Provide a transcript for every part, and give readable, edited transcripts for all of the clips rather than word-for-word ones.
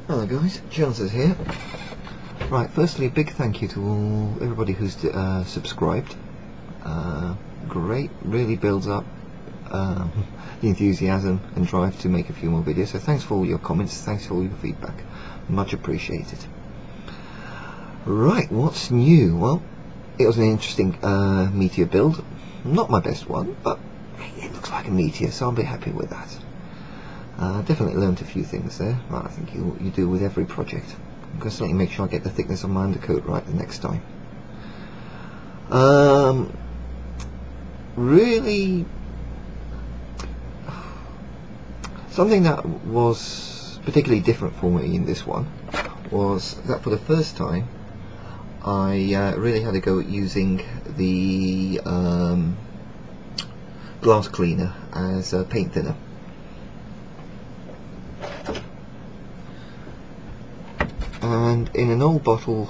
Hello guys, Johnson here. Right, firstly a big thank you to everybody who's subscribed. Great, really builds up the enthusiasm and drive to make a few more videos, so thanks for all your comments, thanks for all your feedback, much appreciated. Right, what's new? Well, it was an interesting meteor build, not my best one, but it looks like a meteor, so I'll be happy with that. Definitely learned a few things there. Right, I think you do with every project. I'm going to certainly make sure I get the thickness of my undercoat right the next time. Really, something that was particularly different for me in this one was that for the first time I really had to go at using the glass cleaner as a paint thinner. And in an old bottle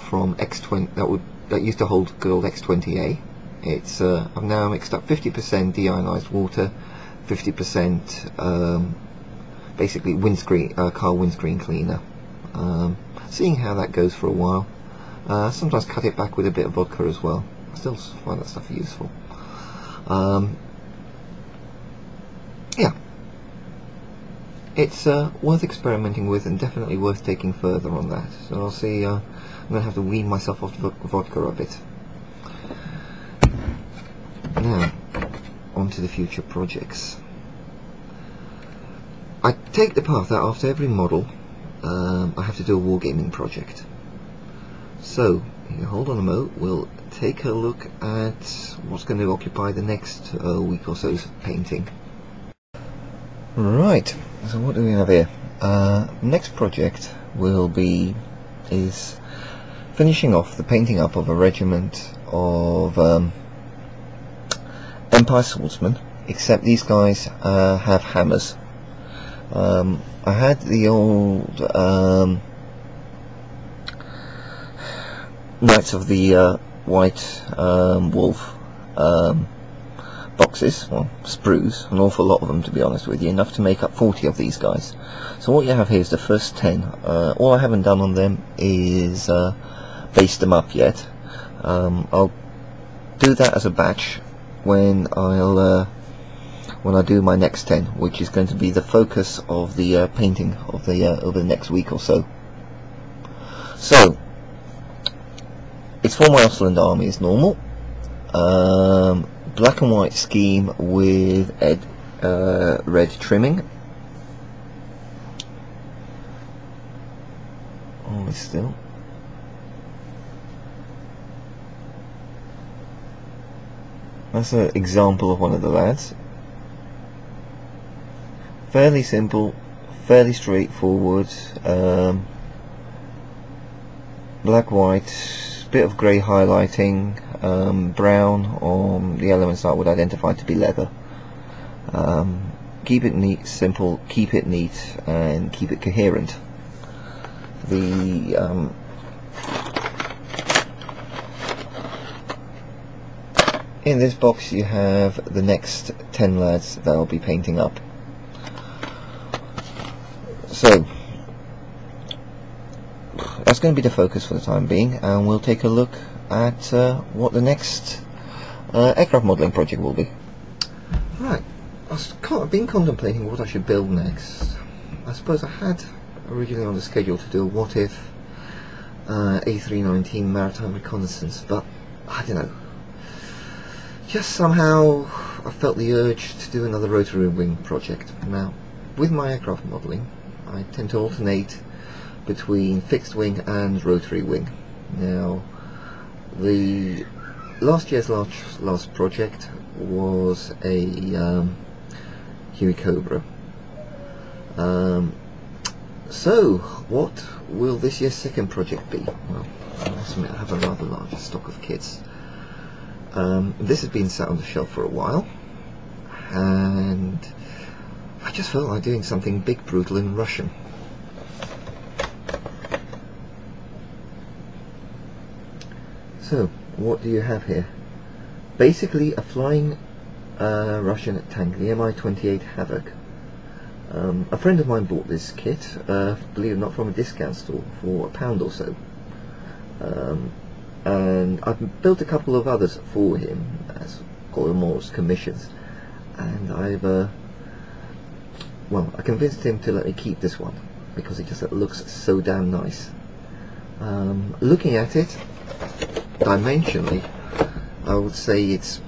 from X20 that used to hold good old X20A, it's I've now mixed up 50% deionized water, 50% basically windscreen car windscreen cleaner. Seeing how that goes for a while. Sometimes cut it back with a bit of vodka as well. I still find that stuff useful. Yeah. It's worth experimenting with and definitely worth taking further on that. So I'll see, I'm going to have to wean myself off vodka a bit. Now, on to the future projects. I take the path that after every model I have to do a wargaming project. So, hold on a moment, we'll take a look at what's going to occupy the next week or so's painting. Right, so what do we have here? Next project is finishing off the painting up of a regiment of Empire swordsmen, except these guys have hammers. I had the old Knights of the White Wolf boxes, well, sprues, an awful lot of them to be honest with you, enough to make up 40 of these guys. So what you have here is the first 10. All I haven't done on them is base them up yet. I'll do that as a batch when I do my next 10, which is going to be the focus of the painting of the over the next week or so. So it's for my Ostland army as normal. Black and white scheme with red trimming. Always still. That's an example of one of the lads. Fairly simple, fairly straightforward. Black, white, bit of grey highlighting, brown on the elements that I would identify to be leather. Keep it neat, simple, keep it neat, and keep it coherent. In this box you have the next 10 lads that I'll be painting up. So that's going to be the focus for the time being, and we'll take a look at what the next aircraft modelling project will be. Right, I've been contemplating what I should build next. I suppose I had originally on the schedule to do a what if A319 maritime reconnaissance, but I don't know. Just somehow I felt the urge to do another rotary wing project. Now, with my aircraft modelling, I tend to alternate between fixed wing and rotary wing. Now, the last year's last project was a Huey Cobra. So, what will this year's second project be? Well, I must admit I have a rather large stock of kits. This has been sat on the shelf for a while, and I just felt like doing something big, brutal and Russian. So, what do you have here? Basically a flying Russian tank, the Mi-28 Havoc. A friend of mine bought this kit, believe it or not, from a discount store for £1 or so. And I've built a couple of others for him, as call them more as commissions. And I convinced him to let me keep this one because it just looks so damn nice. Looking at it dimensionally, I would say it's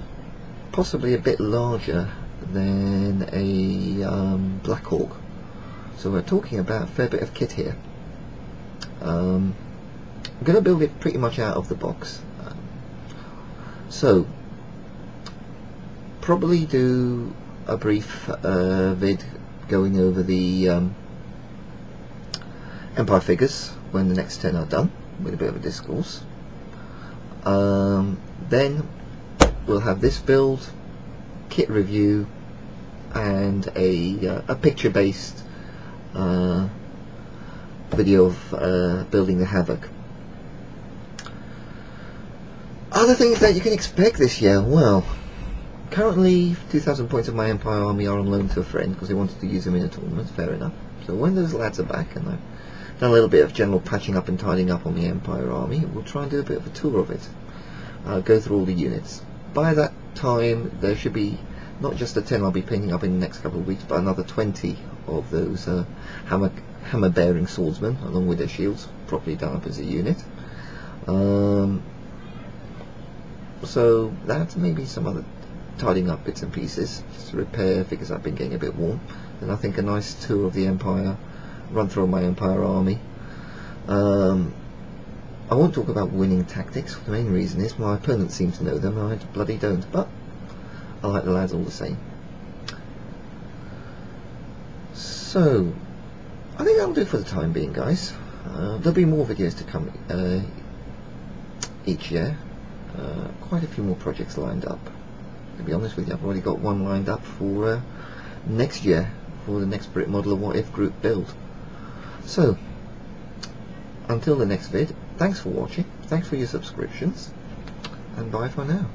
possibly a bit larger than a Black Hawk, so we're talking about a fair bit of kit here. I'm going to build it pretty much out of the box, so probably do a brief vid going over the Empire figures when the next 10 are done, with a bit of a discourse. Then we'll have this build, kit review, and a picture-based video of building the Havoc. Other things that you can expect this year, well, currently 2,000 points of my Empire army are on loan to a friend because he wanted to use them in a tournament, fair enough. So when those lads are back and I've done a little bit of general patching up and tidying up on the Empire army, we'll try and do a bit of a tour of it. Go through all the units. By that time there should be not just the 10 I'll be painting up in the next couple of weeks, but another 20 of those hammer bearing swordsmen along with their shields properly done up as a unit. So that's maybe some other tidying up bits and pieces, just to repair figures I've been getting a bit warm. And I think a nice tour of the Empire, run through my Empire army. I won't talk about winning tactics. The main reason is my opponent seems to know them and I bloody don't, but I like the lads all the same. So I think that'll do for the time being, guys. There'll be more videos to come each year. Quite a few more projects lined up. To be honest with you, I've already got one lined up for next year, for the next Brit Modeler What If group build. So until the next vid, thanks for watching, thanks for your subscriptions, and bye for now.